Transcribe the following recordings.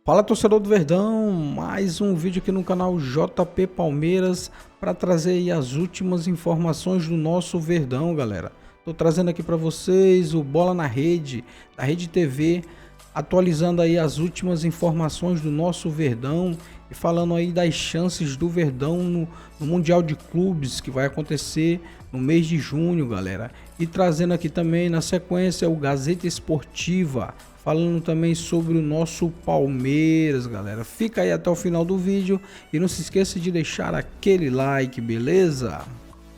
Fala, torcedor do Verdão, mais um vídeo aqui no canal JP Palmeiras para trazer aí as últimas informações do nosso Verdão, galera. Tô trazendo aqui para vocês o Bola na Rede, da Rede TV, atualizando aí as últimas informações do nosso Verdão e falando aí das chances do Verdão no Mundial de Clubes que vai acontecer no mês de junho, galera. E trazendo aqui também na sequência o Gazeta Esportiva, falando também sobre o nosso Palmeiras, galera. Fica aí até o final do vídeo e não se esqueça de deixar aquele like, beleza?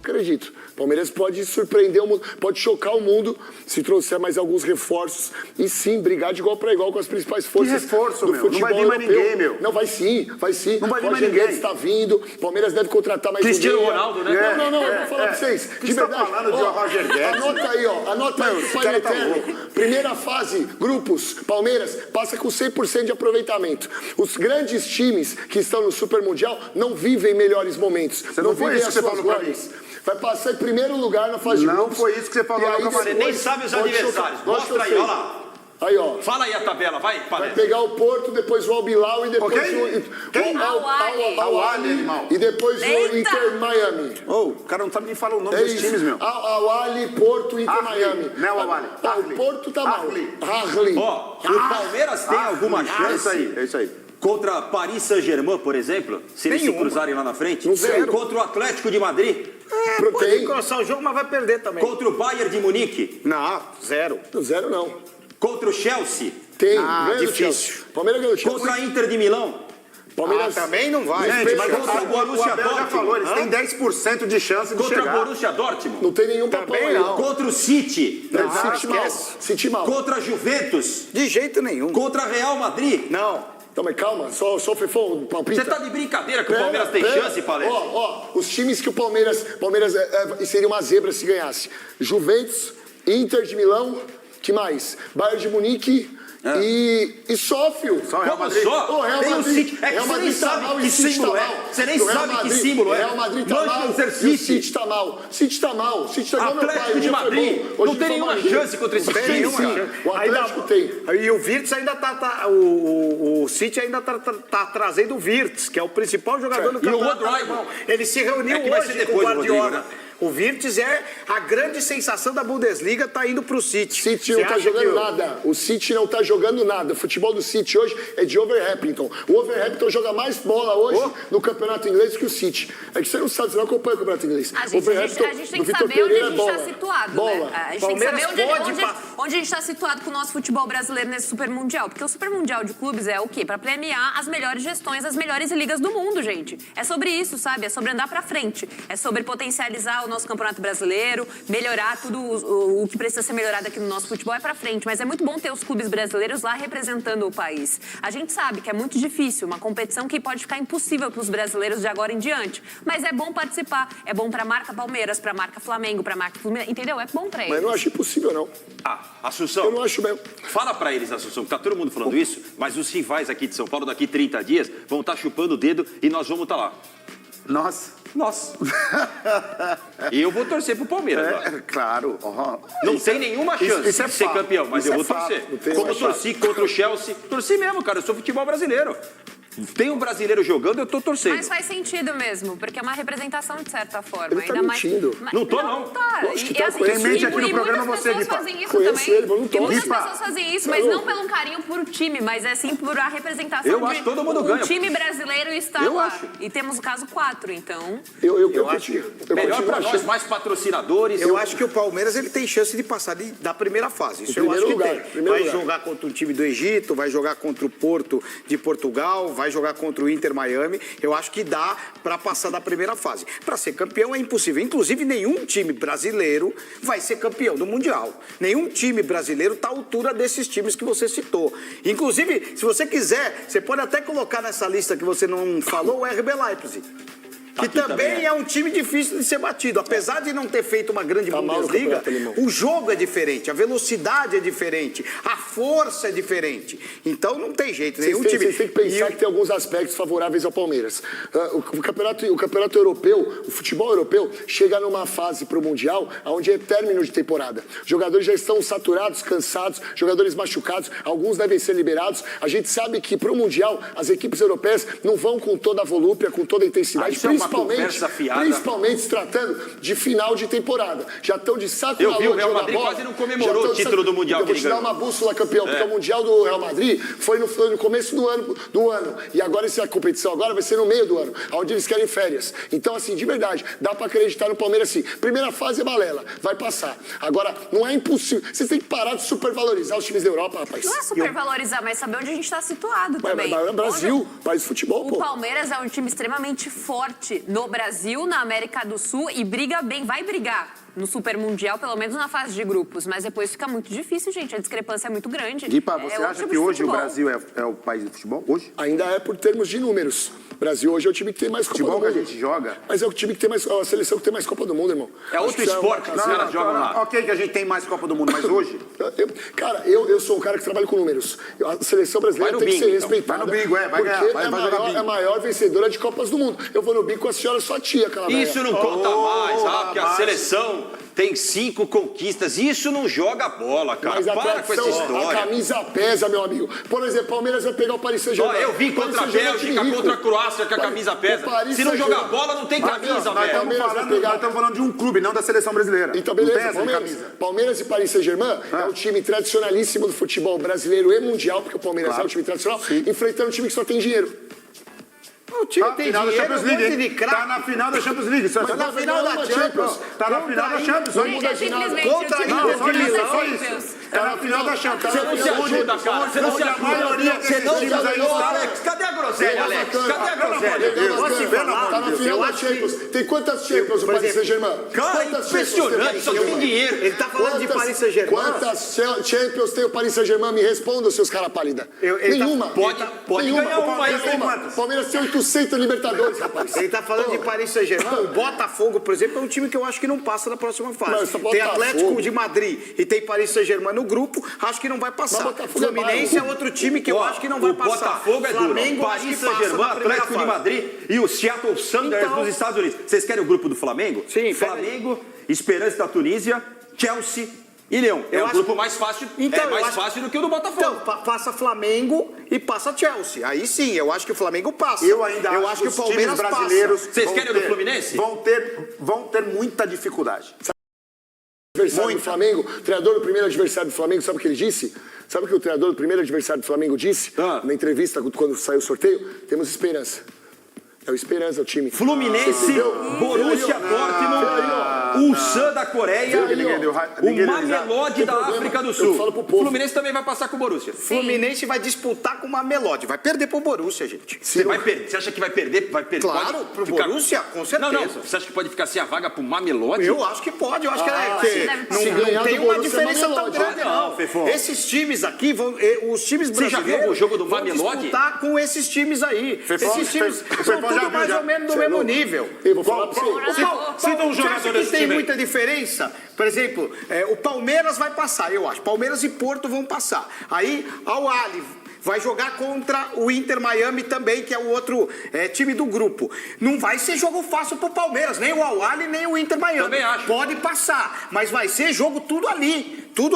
Acredito, Palmeiras pode surpreender o mundo, pode chocar o mundo se trouxer mais alguns reforços e sim, brigar de igual para igual com as principais forças. Que reforço, do meu? futebol Não vai vir mais europeu. ninguém, meu. Não, vai sim, vai sim. Não vai vir o mais Roger ninguém. Guedes está vindo, Palmeiras deve contratar mais Cristiano um meia. Ronaldo, né? Não, eu vou falar para vocês. Que De você tá verdade. falando de Roger Guedes? Anota aí, anota aí, esse Pai cara tá Eterno. louco. Primeira fase, grupos, Palmeiras passa com 100% de aproveitamento. Os grandes times que estão no Super Mundial não vivem melhores momentos. Você não foi vivem isso as que você suas falou pra glórias. Vai passar em primeiro lugar na fase de Não grupos. foi isso que você falou E no aí camarim. Você nem sabe os adversários. Mostra aí, olha lá. Aí, ó. Fala aí a tabela, vai, Vai palestra. pegar o Porto, depois o Al-Bilal e depois Ok? Quem? o Al-Ahly, Al-Ahly animal. e depois o Eita! Inter Miami. Ô, o cara não sabe nem falar o nome É dos isso. times, meu. Al-Ahly, Porto, Inter Ahly, Miami. não é o Al-Ahly. O Ahly. Porto tá mal. Ahly. Ahly. Ó, o Palmeiras tem alguma É chance isso aí, é isso aí. contra Paris Saint-Germain, por exemplo, se eles se Nenhuma. cruzarem lá na frente? Não sei. Contra o Atlético de Madrid? Pode Tem. começar o jogo, mas vai perder também. Contra o Bayern de Munique? Não, zero. Zero não. Contra o Chelsea? Tem. Ah, Ganha do difícil. Chelsea. Palmeiras ganhou o Chelsea. Contra a Inter de Milão? Palmeiras também não vai. Gente, mas contra o Borussia Abel já Dortmund. falou, eles têm 10% de chance de Contra o chegar. Borussia Dortmund? não tem nenhum papão Também aí. não. Contra o City? Não, Não, City mal. esquece. City mal. Contra a Juventus? De jeito nenhum. Contra a Real Madrid? Não. Então, mas calma, só Fefão, palpite. Você tá de brincadeira que o Palmeiras tem chance, palestra? Os times que o Palmeiras seria uma zebra se ganhasse. Juventus, Inter de Milão, que mais? Bayern de Munique e Sófio. Só Real Como Madrid. só? Ô, Real Tem o Madrid. City. É que Real você nem Madrid tá sabe mal e que o City símbolo tá é. mal. Você nem O Real sabe que Madrid- símbolo é. Real Madrid tá mal. Manchester E o City. City tá mal. City tá mal. City tá igual meu pai. Atlético Hoje de foi Madrid. bom. Hoje Não foi tem nenhuma maneiro. chance contra esse Não tem time. nenhuma sim. chance. O Atlético tem. E o Virtus ainda o City ainda tá trazendo o Virtus, que é o principal jogador do E o campeonato Rodrigo. alemão. Ele se reuniu É que vai hoje ser com o depois o Guardiola. Rodrigo, né? O Virtus é a grande sensação da Bundesliga, tá indo pro City. City Você não tá acha jogando que nada. O City não tá jogando nada. O futebol do City hoje é de Overhampton. O Overhampton joga mais bola hoje no campeonato inglês que o City. É que você não sabe, você não acompanha o campeonato inglês. A gente tem do que Vitor saber onde Pereira a é gente bola. está situado, Bola. né? A gente Palmeiras tem que saber pode onde a gente está situado com o nosso futebol brasileiro nesse Super Mundial. Porque o Super Mundial de clubes é o quê? Para premiar as melhores gestões, as melhores ligas do mundo, gente. É sobre isso, sabe? É sobre andar para frente. É sobre potencializar o nosso campeonato brasileiro, melhorar tudo o que precisa ser melhorado aqui no nosso futebol é para frente. Mas é muito bom ter os clubes brasileiros lá representando o país. A gente sabe que é muito difícil, uma competição que pode ficar impossível para os brasileiros de agora em diante. Mas é bom participar. É bom para a marca Palmeiras, para a marca Flamengo, para a marca Fluminense. Entendeu? É bom para eles. Mas eu não acho impossível, não. Assunção, Eu não acho mesmo. fala pra eles, Assunção, que tá todo mundo falando isso, mas os rivais aqui de São Paulo daqui 30 dias vão estar chupando o dedo e nós vamos estar lá. Nossa. Nós. E eu vou torcer pro Palmeiras. lá. Claro. Não tem nenhuma chance isso é de ser fato. campeão, mas Isso eu é vou fato. torcer. Não tem Como eu mais torci contra o Chelsea, torci mesmo, cara. Eu sou futebol brasileiro. Tem um brasileiro jogando, eu tô torcendo. Mas faz sentido mesmo, porque é uma representação de certa forma. Ele tá mentindo. Não tô, não. Tá. Lógico que tá, assim, conheço Quem mente e aqui no programa muitas você, pessoas Guipa. fazem isso Conheço também. ele, mas não E tô. muitas Guipa. pessoas fazem isso, Tá mas não louco. pelo um carinho por time, mas é sim por a representação Eu de acho que todo mundo o ganha. time brasileiro está Eu lá. acho. E temos o caso 4, então... Eu acho continuo. Melhor continuo pra nós, achando. mais patrocinadores. Eu acho que o Palmeiras ele tem chance de passar da primeira fase. Isso Em eu acho que primeiro lugar, tem. primeiro Vai lugar. jogar contra um time do Egito, vai jogar contra o Porto de Portugal, vai jogar contra o Inter Miami. Eu acho que dá para passar da primeira fase. Para ser campeão é impossível. Inclusive, nenhum time brasileiro vai ser campeão do Mundial. Nenhum time brasileiro está à altura desses times que você citou. Inclusive, se você quiser, você pode até colocar nessa lista que você não falou o RB Leipzig. Que também é um time difícil de ser batido. Apesar de não ter feito uma grande Bundesliga, o jogo é diferente, a velocidade é diferente, a força é diferente. Então não tem jeito. Nenhum time. Vocês têm que pensar que tem alguns aspectos favoráveis ao Palmeiras. O campeonato europeu, o futebol europeu, chega numa fase pro Mundial onde é término de temporada. Jogadores já estão saturados, cansados, jogadores machucados, alguns devem ser liberados. A gente sabe que pro Mundial as equipes europeias não vão com toda a volúpia, com toda a intensidade, principalmente se tratando de final de temporada. Já estão de saco na lua. Eu vi o Real Madrid quase não comemorou o título do Mundial. Eu vou te dar uma bússola, campeão, porque o Mundial do Real Madrid foi no começo do ano. E agora essa competição agora vai ser no meio do ano, onde eles querem férias. Então, assim, de verdade, dá pra acreditar no Palmeiras assim. Primeira fase é balela, vai passar. Agora, não é impossível. Vocês têm que parar de supervalorizar os times da Europa, rapaz. Não é supervalorizar, mas saber onde a gente tá situado também. Brasil, país de futebol, pô. O Palmeiras é um time extremamente forte no Brasil, na América do Sul, e briga bem, vai brigar no Super Mundial, pelo menos na fase de grupos. Mas depois fica muito difícil, gente. A discrepância é muito grande. Guipa, você acha que hoje o Brasil é o país do futebol? Hoje? Ainda é por termos de números. O Brasil hoje é o time que tem mais Copa do Mundo. Futebol que a gente joga. Mas é o time que tem mais... A seleção que tem mais Copa do Mundo, irmão. É outro esporte que os caras jogam lá. Ok que a gente tem mais Copa do Mundo, mas hoje... Cara, eu sou um cara que trabalha com números. A seleção brasileira tem que ser respeitada. Vai no bingo, vai ganhar. Porque é a maior vencedora de Copas do Mundo. Eu vou no bingo com a senhora, sua tia, aquela velha. Isso não conta mais, porque a seleção tem 5 conquistas. Isso não joga bola, cara. Mas para com essa história. A camisa pesa, meu amigo. Por exemplo, Palmeiras vai pegar o Paris Saint-Germain. Eu vi contra a Bélgica, contra a Croácia, que a camisa pesa. Se não jogar bola, não tem camisa, velho. Nós estamos falando de um clube, não da seleção brasileira. Então, beleza, Palmeiras e Paris Saint-Germain é um time tradicionalíssimo do futebol brasileiro e mundial, porque o Palmeiras é um time tradicional, enfrentando um time que só tem dinheiro. O time tem dinheiro, um monte de craque. Tá na final da Champions League. Tá na final da Champions. Tá na final da Champions. Contra a Inter de Milão. Tá na final da Champions. Você não se ajuda, cara. Você não se ajuda. Você não se ajuda. Alex, cadê a groselha, Alex? Cadê a groselha? Tá na final da Champions. Tem quantas Champions o Paris Saint-Germain? Cara, impressionante. Só tem dinheiro. Ele tá falando de Paris Saint-Germain. Quantas Champions tem o Paris Saint-Germain? Me respondam, seus caras pálida. Nenhuma. Pode ganhar uma aí. O Palmeiras tem 800 Libertadores, rapaz. Ele tá falando de Paris Saint-Germain. O Botafogo, por exemplo, é um time que eu acho que não passa na próxima fase. Tem Atlético de Madrid e tem Paris Saint-Germain no grupo, acho que não vai passar. Fluminense é outro time que eu acho que não vai passar. O Botafogo é duro. Paris Saint-Germain, Atlético de Madrid e o Seattle Sounders dos Estados Unidos. Vocês querem o grupo do Flamengo? Sim. Flamengo, Esperança da Tunísia, Chelsea e Leão. É o grupo mais fácil, fácil do que o do Botafogo. Então, passa Flamengo e passa Chelsea. Aí sim, eu acho que o Flamengo passa. Eu ainda acho que o Palmeiras brasileiros passa. Vocês querem o do Fluminense? Vão ter muita dificuldade. Adversário do Flamengo, o treinador do primeiro adversário do Flamengo, sabe o que ele disse? Sabe o que o treinador do primeiro adversário do Flamengo disse? Na entrevista, quando saiu o sorteio? Temos esperança. É o Esperança, o time. Fluminense, Borussia Dortmund, Ulsan da Coreia, o Mamelodi da África do Sul. O Fluminense também vai passar com o Borussia. Fluminense vai disputar com o Mamelodi. Vai perder pro Borussia, gente. Você acha que vai perder? Claro, pro Borussia, com certeza. Não. Você acha que pode ficar sem a vaga pro Mamelodi? Eu acho que pode. Eu acho que não tem uma diferença tão grande, não. Esses times aqui, os times brasileiros... Você já viu o jogo do Mamelodi? Vão disputar com esses times aí. Esses times são tudo mais ou menos do mesmo nível. Eu vou falar pra você. Cita um jogador desse time. Tem muita diferença? Por exemplo, o Palmeiras vai passar, eu acho. Palmeiras e Porto vão passar. Aí, Al Ahly vai jogar contra o Inter Miami também, que é o outro time do grupo. Não vai ser jogo fácil pro Palmeiras, nem o Al Ahly, nem o Inter Miami. Também acho. Pode passar, mas vai ser jogo tudo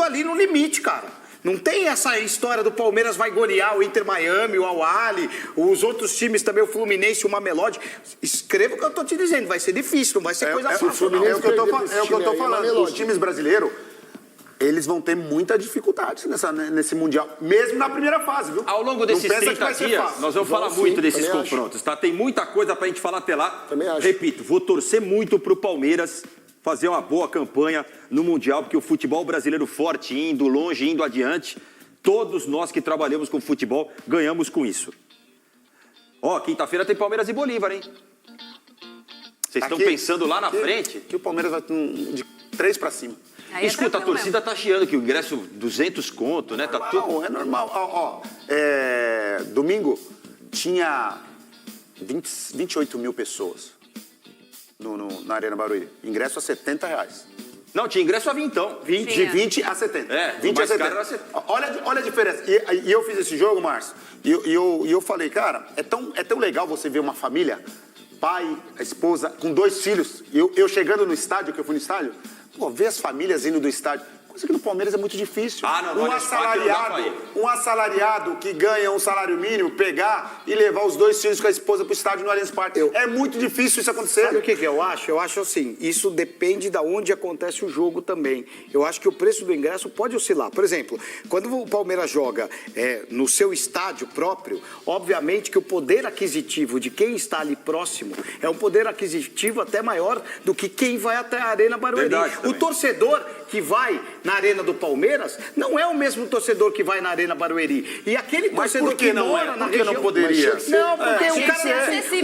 ali no limite, cara. Não tem essa história do Palmeiras vai golear o Inter Miami, o Al Ahly, os outros times também, o Fluminense, o Mamelodi. Escreva o que eu tô te dizendo, vai ser difícil, não vai ser coisa fácil. É o que eu tô falando. Os times brasileiros, eles vão ter muita dificuldade nesse Mundial, mesmo na primeira fase, viu? Ao longo desses 30 dias, nós vamos falar muito desses confrontos, tá? Tem muita coisa pra gente falar até lá. Repito, vou torcer muito pro Palmeiras fazer uma boa campanha no Mundial, porque o futebol brasileiro forte, indo longe, indo adiante, todos nós que trabalhamos com futebol ganhamos com isso. Quinta-feira tem Palmeiras e Bolívar, hein? Vocês estão pensando lá na frente? Que o Palmeiras vai de 3 pra cima. Escuta, a torcida tá chiando que o ingresso 200 conto, né? Tá tudo... É normal. Domingo tinha 28 mil pessoas. na Arena Barueri. Ingresso a R$70. Não, tinha ingresso a 20, então. De 20 a 70. 20 a 70. Olha a diferença. E eu fiz esse jogo, Márcio, e eu falei, cara, é tão legal você ver uma família, pai, a esposa, com 2 filhos. Eu chegando no estádio, que eu fui no estádio, pô, ver as famílias indo do estádio. Coisa que no Palmeiras é muito difícil. Um assalariado que ganha um salário mínimo, pegar e levar os 2 filhos com a esposa pro estádio no Allianz Parque. É muito difícil isso acontecer. Sabe o que eu acho? Eu acho assim, isso depende de onde acontece o jogo também. Eu acho que o preço do ingresso pode oscilar. Por exemplo, quando o Palmeiras joga no seu estádio próprio, obviamente que o poder aquisitivo de quem está ali próximo é um poder aquisitivo até maior do que quem vai até a Arena Barueri. O torcedor que vai na Arena do Palmeiras não é o mesmo torcedor que vai na Arena Barueri. E aquele torcedor que mora na região... não poderia? Não, porque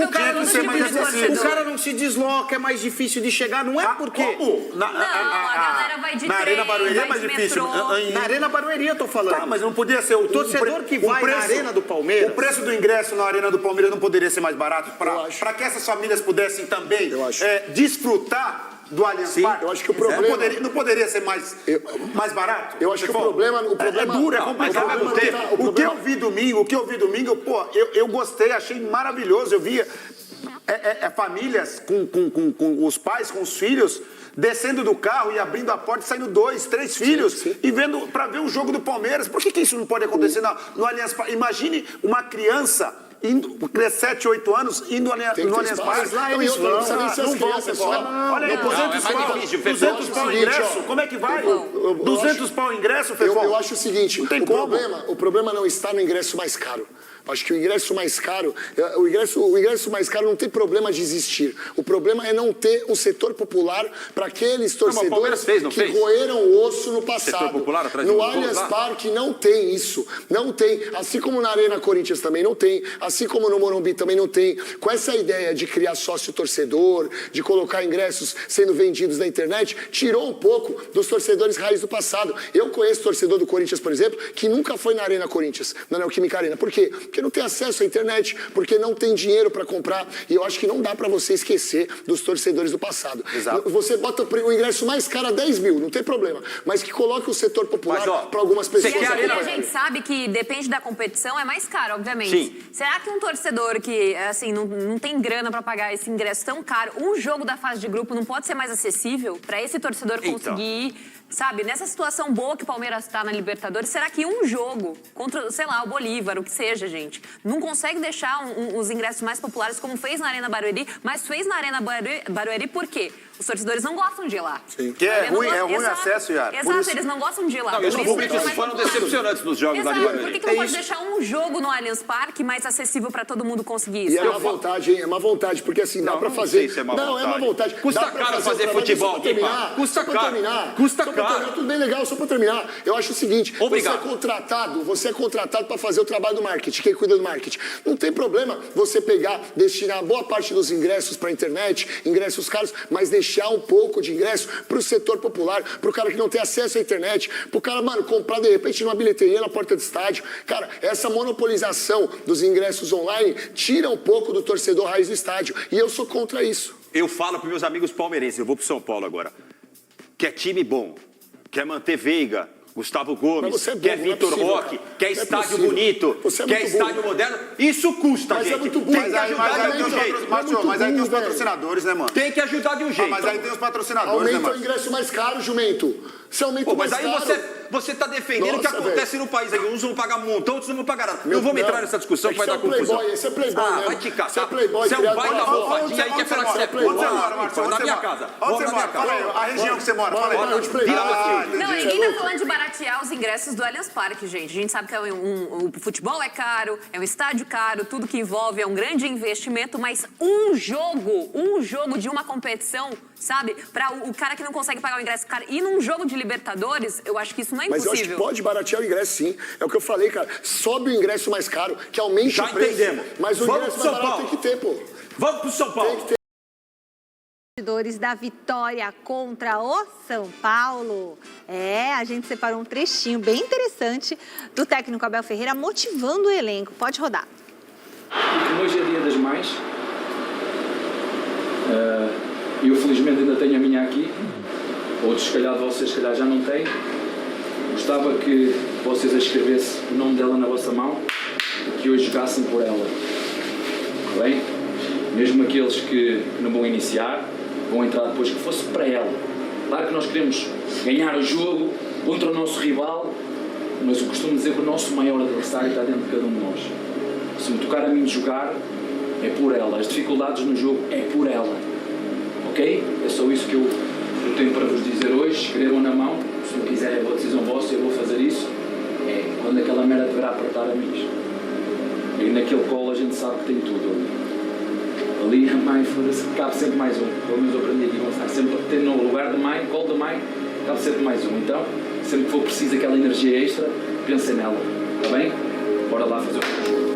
o cara não se desloca, é mais difícil de chegar, não é porque... Como? A galera vai de na trem, Arena Barueri é mais difícil. Na Arena Barueri eu tô falando. Tá, mas não podia ser o torcedor que vai na Arena do Palmeiras. O preço do ingresso na Arena do Palmeiras não poderia ser mais barato para que essas famílias pudessem também desfrutar do Allianz Parque? Eu acho que o problema... Não poderia ser mais barato? Eu acho que o problema é duro, é complicado. O que eu vi domingo, pô, eu gostei, achei maravilhoso. Eu via famílias com os pais, com os filhos, descendo do carro e abrindo a porta e saindo 2, 3 filhos e vendo para ver o jogo do Palmeiras. Por que isso não pode acontecer no Allianz Parque? Imagine uma criança indo, 7, 8 anos, indo no Allianz Parque. Lá eles vão, não vão, pessoal. Olha aí, 200 pau ingresso, como é que vai? 200 pau ingresso, Fefão? Eu acho o seguinte, o problema não está no ingresso mais caro. Acho que o ingresso mais caro não tem problema de existir. O problema é não ter um setor popular para aqueles torcedores que roeram o osso no passado. No Allianz Parque não tem isso. Não tem. Assim como na Arena Corinthians também não tem. Assim como no Morumbi também não tem. Com essa ideia de criar sócio-torcedor, de colocar ingressos sendo vendidos na internet, tirou um pouco dos torcedores raiz do passado. Eu conheço torcedor do Corinthians, por exemplo, que nunca foi na Arena Corinthians, na Neoquímica Arena. Por quê? Porque não tem acesso à internet, porque não tem dinheiro para comprar. E eu acho que não dá para você esquecer dos torcedores do passado. Exato. Você bota o ingresso mais caro a 10 mil, não tem problema. Mas que coloque o setor popular para algumas pessoas. E a gente sabe que depende da competição, é mais caro, obviamente. Sim. Será que um torcedor que assim não tem grana para pagar esse ingresso tão caro, um jogo da fase de grupo não pode ser mais acessível para esse torcedor conseguir... Sabe, nessa situação boa que o Palmeiras está na Libertadores, será que um jogo contra, sei lá, o Bolívar, o que seja, gente, não consegue deixar os ingressos mais populares como fez na Arena Barueri, mas fez na Arena Barueri por quê? Os torcedores não gostam de ir lá. Sim. Que é ruim o acesso, Yara. Exato, eles não gostam de ir lá. Não, os públicos foram decepcionantes nos jogos lá de Barueri. Por que não pode deixar um jogo no Allianz Parque mais acessível para todo mundo conseguir isso? E é uma vontade, hein? É uma vontade, porque assim, dá para fazer... Não, é uma vontade. Custa caro fazer futebol aqui, pá. Custa caro. Custa caro. Tudo bem legal, só para terminar. Eu acho o seguinte, você é contratado para fazer o trabalho do marketing, quem cuida do marketing. Não tem problema você pegar, destinar boa parte dos ingressos para a internet, ingressos caros, mas deixar um pouco de ingresso para o setor popular, para o cara que não tem acesso à internet, para o cara, mano, comprar de repente numa bilheteria na porta do estádio. Cara, essa monopolização dos ingressos online tira um pouco do torcedor raiz do estádio. E eu sou contra isso. Eu falo para meus amigos palmeirenses, eu vou para São Paulo agora, que é time bom, quer manter Veiga, Gustavo Gomes, quer Vitor Roque, quer estádio bonito, quer estádio moderno. Isso custa, gente. Tem que ajudar de um jeito. Mas aí tem os patrocinadores, né, mano? Tem que ajudar de um jeito. Mas aí tem os patrocinadores, né, mano? Aumenta o ingresso mais caro, jumento. Você aumenta o mais caro. Mas aí você tá defendendo o que acontece no país. Aí uns vão pagar um montão, outros não vão pagar nada. Não vamos entrar nessa discussão que vai dar confusão. Esse é playboy, né? Vai te caçar. Você é um pai da malvadinha aí que é falar que você é playboy. Onde você mora, Marcos? Na minha casa. Onde você mora? Fala aí, a região que você mora. Fala aí. Não, ninguém tá falando de baratear os ingressos do Allianz Parque, gente. A gente sabe que o futebol é caro, é um estádio caro, tudo que envolve é um grande investimento, mas um jogo de uma competição, sabe? Para o cara que não consegue pagar o ingresso caro ir num jogo de Libertadores, eu acho que isso não é impossível. Mas eu acho que pode baratear o ingresso, sim. É o que eu falei, cara. Sobe o ingresso mais caro, que aumente o preço. Já entendemos. Mas o ingresso mais barato tem que ter, pô. Vamos pro São Paulo. Tem que ter. Da vitória contra o São Paulo. A gente separou um trechinho bem interessante do técnico Abel Ferreira motivando o elenco. Pode rodar. Hoje é dia das mães. E eu felizmente ainda tenho a minha aqui. Outros, se calhar, vocês se calhar já não têm. Gostava que vocês escrevessem o nome dela na vossa mão e que hoje jogassem por ela. Está bem? Mesmo aqueles que não vão iniciar, vão entrar depois, que fosse para ela. Claro que nós queremos ganhar o jogo contra o nosso rival, mas eu costumo dizer que o nosso maior adversário está dentro de cada um de nós. Se me tocar a mim de jogar, é por ela. As dificuldades no jogo é por ela. Ok? É só isso que eu tenho para vos dizer hoje. Escrevam na mão. Se não quiserem, é uma decisão vossa, eu vou fazer isso. É quando aquela merda deverá apertar a mim. E naquele colo a gente sabe que tem tudo ali. Ali a mãe, cabe sempre mais um. Pelo menos eu aprendi aqui, Gonçalo. Sempre ter no lugar de mãe, colo da mãe, cabe sempre mais um. Então, sempre que for preciso aquela energia extra, pensem nela. Está bem? Bora lá fazer o jogo.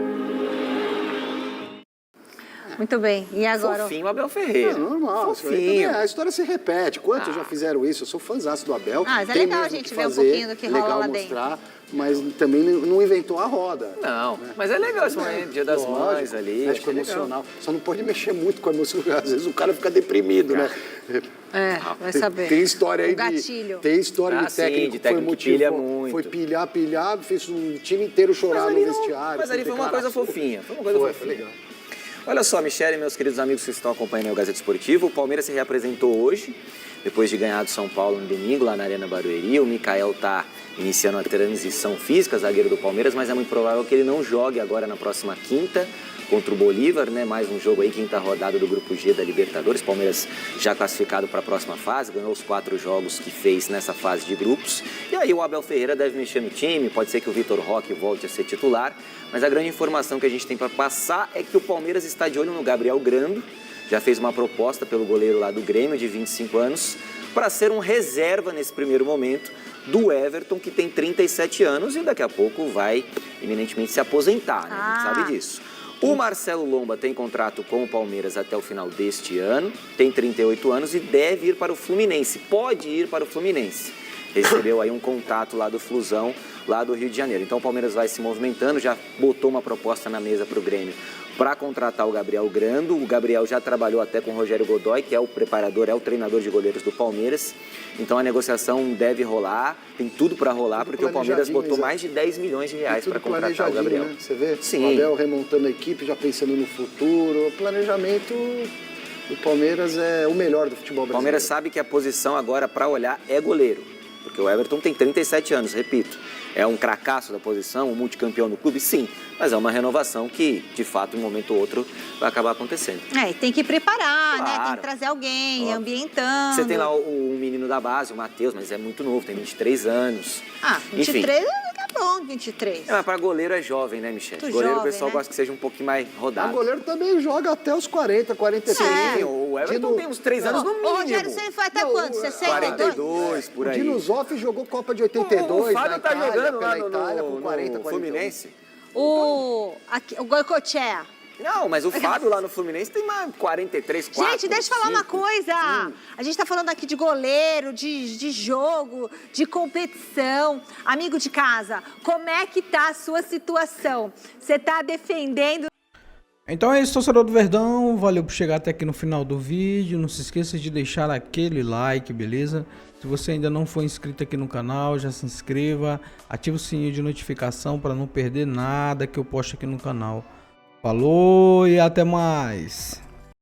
Muito bem. E agora? Fofinho, Abel Ferreira. Normal. Fofinho. A história se repete. Quantos já fizeram isso? Eu sou fãzaço do Abel. Mas é Tem legal a mesmo gente que ver um fazer, pouquinho do que rola legal lá mostrar, dentro. Mas também não inventou a roda. Não, mas é legal esse momento, Dia das Mães ali. Acho que emocional. Só não pode mexer muito com a emoção, às vezes o cara fica deprimido, né? Vai saber. Tem história aí o gatilho. Tem história de técnico que foi motivo. Foi pilhado, fez um time inteiro chorar no vestiário. Mas ali foi uma coisa fofinha. Foi uma coisa fofinha. Foi legal. Olha só, Michele e meus queridos amigos que estão acompanhando o Gazeta Esportivo, o Palmeiras se reapresentou hoje, depois de ganhar do São Paulo no domingo, lá na Arena Barueri. O Mikael está iniciando a transição física, zagueiro do Palmeiras, mas é muito provável que ele não jogue agora na próxima quinta contra o Bolívar, né? Mais um jogo aí, quinta rodada do Grupo G da Libertadores. Palmeiras já classificado para a próxima fase, ganhou os 4 jogos que fez nessa fase de grupos. E aí o Abel Ferreira deve mexer no time, pode ser que o Vitor Roque volte a ser titular, mas a grande informação que a gente tem para passar é que o Palmeiras está de olho no Gabriel Grando, já fez uma proposta pelo goleiro lá do Grêmio, de 25 anos, para ser um reserva nesse primeiro momento do Everton, que tem 37 anos e daqui a pouco vai eminentemente se aposentar, né? A gente sabe disso. O Marcelo Lomba tem contrato com o Palmeiras até o final deste ano, tem 38 anos e deve ir para o Fluminense, pode ir para o Fluminense. Recebeu aí um contato lá do Flusão, lá do Rio de Janeiro. Então o Palmeiras vai se movimentando, já botou uma proposta na mesa para o Grêmio para contratar o Gabriel Grando. O Gabriel já trabalhou até com o Rogério Godoy, que é o preparador, é o treinador de goleiros do Palmeiras. Então a negociação deve rolar, tem tudo para rolar, porque o Palmeiras botou mais de 10 milhões de reais para contratar o Gabriel. Né? Você vê? Sim. O Abel remontando a equipe, já pensando no futuro. O planejamento do Palmeiras é o melhor do futebol brasileiro. O Palmeiras sabe que a posição agora para olhar é goleiro, porque o Everton tem 37 anos, repito. É um cracaço da posição, um multicampeão do clube, sim. Mas é uma renovação que, de fato, em um momento ou outro, vai acabar acontecendo. E tem que preparar, Claro. né? Tem que trazer alguém, ambientando. Você tem lá o menino da base, o Matheus, mas é muito novo, tem 23 anos. 23 tá bom, 23. Mas para goleiro é jovem, né, Michele? Muito Goleiro jovem, o pessoal né? gosta que seja um pouquinho mais rodado. O goleiro também joga até os 40, 45. Sim, o Everton tem uns 3 anos no mínimo. O Rogério Ceni foi até quanto? 62? 42, por aí. O Dino Zoff jogou Copa de 82 o Fábio tá jogando lá pela Itália, com 40, no Fluminense. O Goicoechea. Não, mas o Fábio lá no Fluminense tem mais 43, 4. Gente, deixa eu falar uma coisa. A gente tá falando aqui de goleiro, de jogo, de competição. Amigo de casa, como é que tá a sua situação? Você tá defendendo... Então é isso, torcedor do Verdão. Valeu por chegar até aqui no final do vídeo. Não se esqueça de deixar aquele like, beleza? Se você ainda não for inscrito aqui no canal, já se inscreva. Ative o sininho de notificação para não perder nada que eu posto aqui no canal. Falou e até mais!